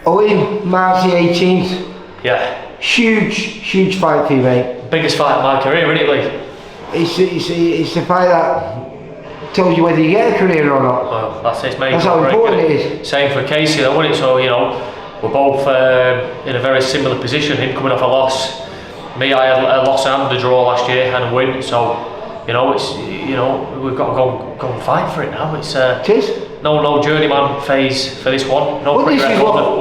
Owen, March the 18th. Yeah. Huge fight for you, mate. Biggest fight of my career, isn't it, Lee? It's a fight that tells you whether you get a career or not. Well, that's it, mate. That's how important it is. Same for Casey, though, wasn't it? So, we're both in a very similar position. Him coming off a loss. Me, I had a loss and a draw last year and a win. So, it's we've got to go and fight for it now. It's no journeyman phase for this one. No quick record.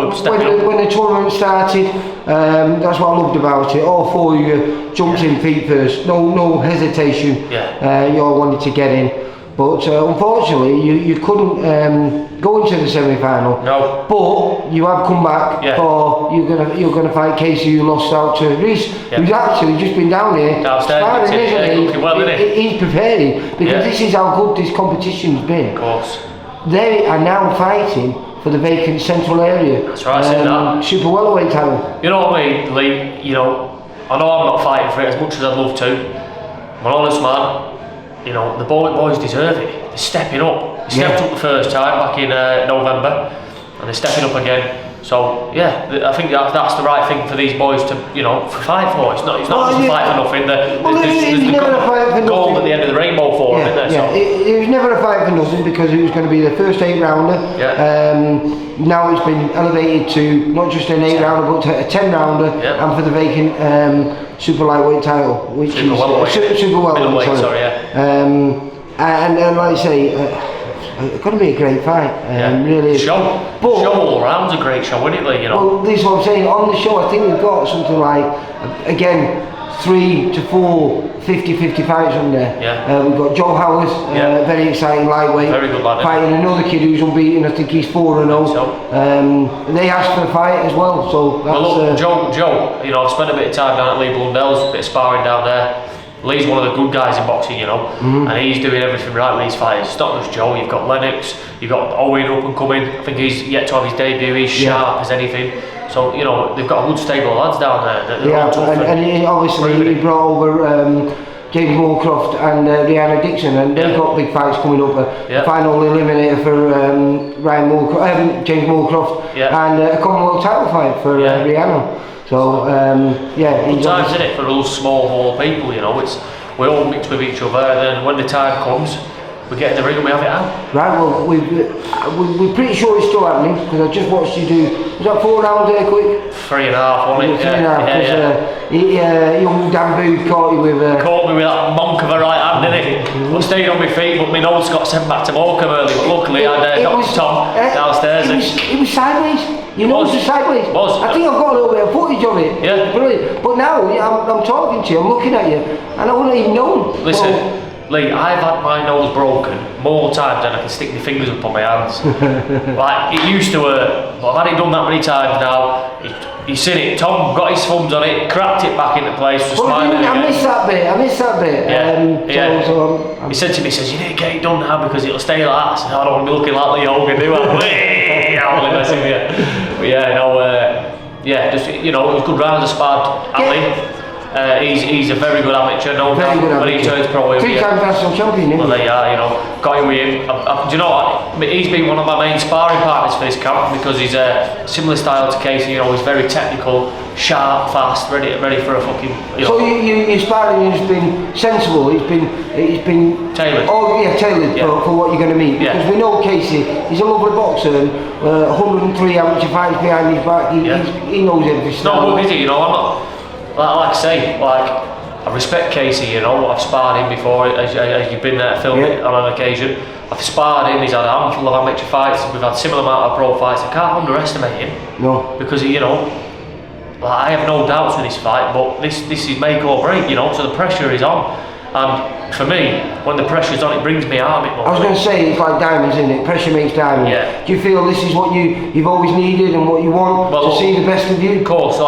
When the tournament started, that's what I loved about it. All four of you jumped in feet first. No hesitation. Yeah. You all wanted to get in, but unfortunately you couldn't go into the semi-final. No. But you have come back for you're gonna fight Casey, who lost out to Reese, who's actually just been down here. Downstairs, looking well, isn't he? He's preparing because this is how good this competition's been. Of course. They are now fighting for the vacant central area. That's right, I said that. Super welterweight title. You know what I mean, Lee? I know I'm not fighting for it as much as I'd love to. I'm an honest man. The boys deserve it. They're stepping up. They stepped up the first time back in November, and they're stepping up again. So I think that's the right thing for these boys to fight for. It's not just a fight for nothing. There's never a fight for gold nothing. at the end of the rainbow for them, isn't there? It was never a fight for nothing because it was going to be the first 8-rounder. Now it's been elevated to not just an 8-rounder but to a 10-rounder, and for the vacant super lightweight title, which super welterweight. Sorry. And like I say. It's going to be a great fight, really. Show all round's a great show, isn't it, Lee? Well, this is what I'm saying. On the show, I think we've got something like, again, 3 to 4 50-50 fights on there. We've got Joe Howard, very exciting lightweight, very good lad, fighting another kid who's unbeaten. I think he's 4-0. They asked for the fight as well, so that's. Joe. I've spent a bit of time down at Lee Blundell's, a bit of sparring down there. Lee's one of the good guys in boxing, and he's doing everything right with these fights. It's not just Joe, you've got Lennox, you've got Owen up and coming. I think he's yet to have his debut, he's sharp as anything. So, they've got a good stable of lads down there. They're all tough and obviously he brought over James Moorcroft and Rihanna Dixon, and they've got big fights coming up. A final eliminator for James Moorcroft, and a Commonwealth title fight for Rihanna. So good times, isn't it, for those small hall people? We all mix with each other, and then when the time comes, we get in the ring and we have it out. Right. Well, we're pretty sure it's still happening because I just watched you do. Was that 4 rounds there, quick? 3.5, wasn't it? 3.5. Young Dan Booth caught you with. Caught me with that monk of a right hand, didn't he? I stayed on my feet, but my nose got sent back to Morecambe early. But luckily, I got Tom downstairs. It was sideways. Your nose was sideways. I think I've got a little bit of footage of it. Yeah. Brilliant. But now I'm talking to you, I'm looking at you, and I wouldn't even know. Listen, Lee, I've had my nose broken more times than I can stick my fingers up on my hands. Like, it used to hurt, but I've had it done that many times now. You've seen it. Tom got his thumbs on it, cracked it back into place, just smiling again. I missed that bit. He said to me, you need to get it done now because it'll stay like that. I said, I don't want to be looking like Lee Hogan, do I? I'm only messing with you. But it was good rounds of spad. He's a very good amateur, when he turns pro. 3-time national champion, isn't he? Well, they are, got in with him. Do you know what? He's been one of my main sparring partners for this camp because he's a similar style to Casey. He's very technical, sharp, fast, ready for a fucking. So your sparring has been sensible. It's been tailored. Tailored for what you're going to meet. Because we know Casey. He's a lovely boxer. And 103 amateur fights behind his back. He knows everything. It's not good, is he? I'm not. Like I say, I respect Casey, I've sparred him before, as you've been there to film it on an occasion. I've sparred him, he's had a handful of amateur fights, we've had similar amount of pro fights. I can't underestimate him. No. Because, I have no doubts with this fight, but this is make or break, so the pressure is on. And for me, when the pressure's on, it brings me out a bit more. I was going to say, it's like diamonds, isn't it? Pressure makes diamonds. Yeah. Do you feel this is what you've always needed and what you want to see the best of you? Of course,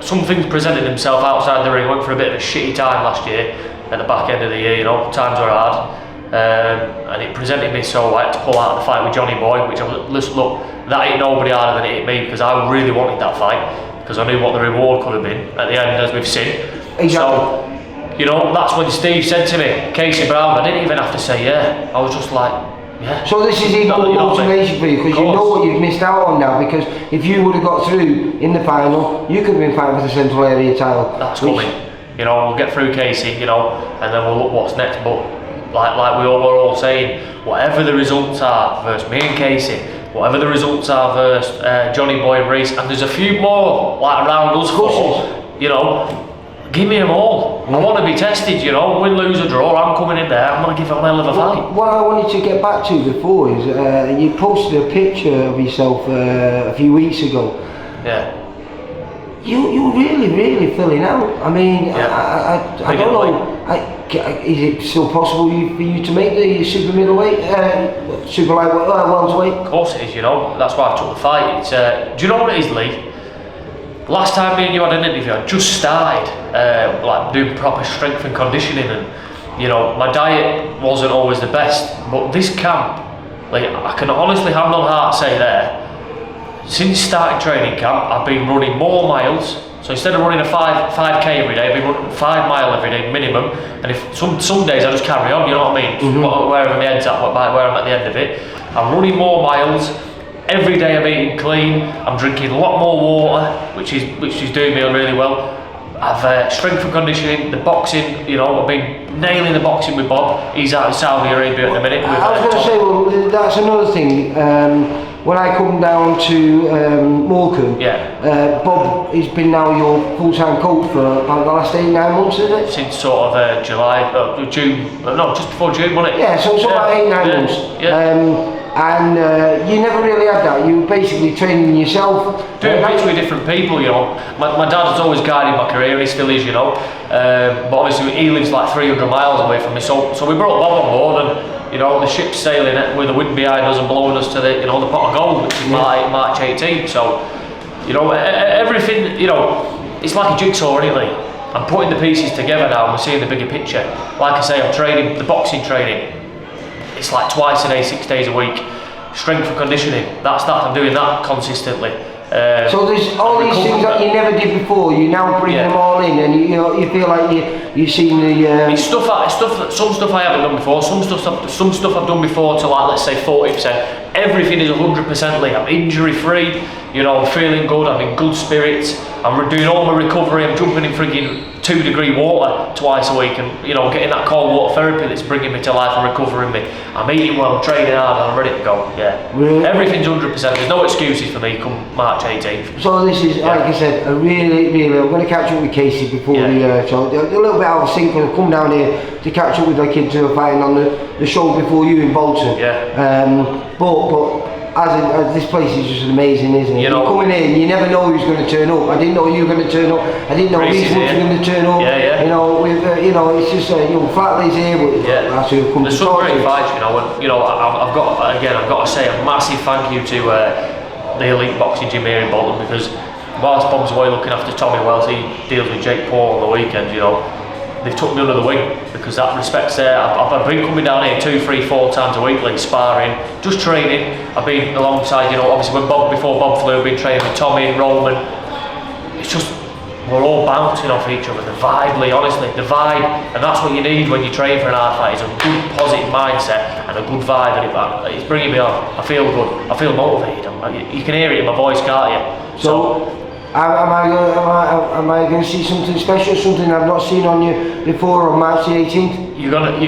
some things presented themselves outside the ring. Went for a bit of a shitty time last year at the back end of the year, times were hard, and it presented me so I had to pull out of the fight with Johnny Boy, which look, that ain't nobody harder than it hit me because I really wanted that fight because I knew what the reward could have been at the end, as we've seen. Exactly. So, that's when Steve said to me, Casey Brown, I didn't even have to say I was just like, Yeah. So this is even more motivation for you, because you know what you've missed out on now, because if you would have got through in the final, you could have been fighting for the Central Area title. That's coming. You know, we'll get through Casey, you know, and then we'll look what's next. But like we all were all saying, whatever the results are versus me and Casey, whatever the results are versus Johnny Boy and Reese, and there's a few more like around us four, you know, give me them all. I want to be tested, you know, win, lose or draw, I'm coming in there, I'm going to give it a hell of a fight. What I wanted to get back to before is, you posted a picture of yourself a few weeks ago. Yeah. You really filling out. I mean, yeah. I don't know. Is it still possible for you to make the super middleweight, super lightweight, welterweight? Of course it is. You know, that's why I took the fight. It's, do you know what it is, Lee? Last time me and you had an interview, I just started like doing proper strength and conditioning, and you know, my diet wasn't always the best. But this camp, like I can honestly hand on heart say there. Since starting training camp, I've been running more miles. So instead of running a 5k every day, I've been running 5 mile every day minimum. And if some days I just carry on, you know what I mean? Wherever my head's at, where I'm at the end of it. I'm running more miles. Every day I'm eating clean. I'm drinking a lot more water, which is doing me really well. I've strength and conditioning, the boxing, you know, I've been nailing the boxing with Bob. He's out in Saudi Arabia at the minute. I was going to say, well, that's another thing. When I come down to Morecambe, Bob has been now your full-time coach for about the last 8-9 months, is it? Since sort of June, no, just before June, wasn't it? Yeah, so about 8-9 months. Yeah. And you never really had that. You were basically training yourself. Doing bits with different people, you know. My dad has always guided my career, and he still is, you know. But obviously he lives like 300 miles away from me, so we brought Bob on board, and you know, the ship's sailing with the wind behind us and blowing us to the, you know, the pot of gold, which is March 18th. So, you know, everything, you know, it's like a jigsaw, really. I'm putting the pieces together now, and we're seeing the bigger picture. Like I say, I'm training, the boxing training. It's like twice a day, 6 days a week. Strength and conditioning, that's that. I'm doing that consistently. So there's all these things that you never did before. You now bring them all in, and you know, you feel like you've seen the. It's some stuff I haven't done before. Some stuff I've done before to like, let's say 40%. Everything is 100% Lee. I'm injury free. You know, I'm feeling good. I'm in good spirits. I'm doing all my recovery. I'm jumping in frigging 2-degree water twice a week, and you know, getting that cold water therapy that's bringing me to life and recovering me. I'm eating well, I'm training hard, and I'm ready to go. Yeah, really? Everything's 100%. There's no excuses for me come March 18th. So this is, like I said, a really, I'm going to catch up with Casey before the show. A little bit out of sync, and come down here to catch up with the kids who are fighting on the show before you in Bolton. Yeah. But as this place is just amazing, isn't it? You know, coming in, you never know who's going to turn up. I didn't know you were going to turn up. I didn't know these ones were going to turn up. Yeah. You know, with you know, it's just you know, Flatley's here, but that's who come There's to some great fights, you know. And you know, I've got to say a massive thank you to the Elite Boxing Gym here in Bolton, because whilst Bob's away looking after Tommy Wells, he deals with Jake Paul on the weekends. You know, they've took me under the wing, because that respect's there. I've been coming down here 2, 3, 4 times a week, like sparring, just training. I've been alongside, you know, obviously before Bob flew, I've been training with Tommy and Roman. It's just, we're all bouncing off each other. The vibe, Lee, honestly, the vibe, and that's what you need when you train for an hard fight, is a good positive mindset and a good vibe, and it's bringing me on. I feel good, I feel motivated. You can hear it in my voice, can't you? So am I going to see something special, something I've not seen on you before on March the 18th? You're gonna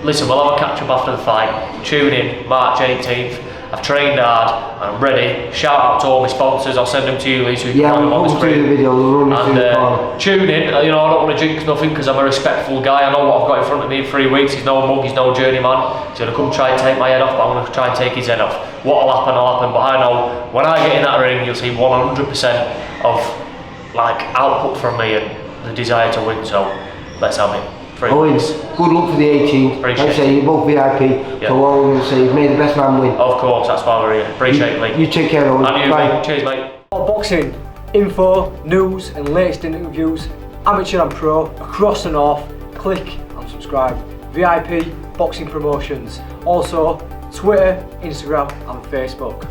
listen, we'll have a catch up after the fight. Tune in, March 18th. I've trained hard, I'm ready. Shout out to all my sponsors, I'll send them to you, Lee, so you can we'll on the screen. The video, we'll run through the corner. Tune in, you know, I don't want to jinx nothing, because I'm a respectful guy. I know what I've got in front of me in 3 weeks. He's no mug, he's no journeyman. He's going to come try and take my head off, but I'm going to try and take his head off. What'll happen, will happen, but I know when I get in that ring, you'll see 100% of like output from me and the desire to win, so let's have it. Owen, good luck for the 18th. Like I say, you're both VIP, so all I'm going to say is may the best man win. Of course, that's why we're here. Appreciate it, mate. You take care, Owen. And you, bye. Mate. Cheers, mate. Boxing, info, news and latest interviews, amateur and pro, across the north. Click and subscribe. VIP Boxing Promotions. Also, Twitter, Instagram and Facebook.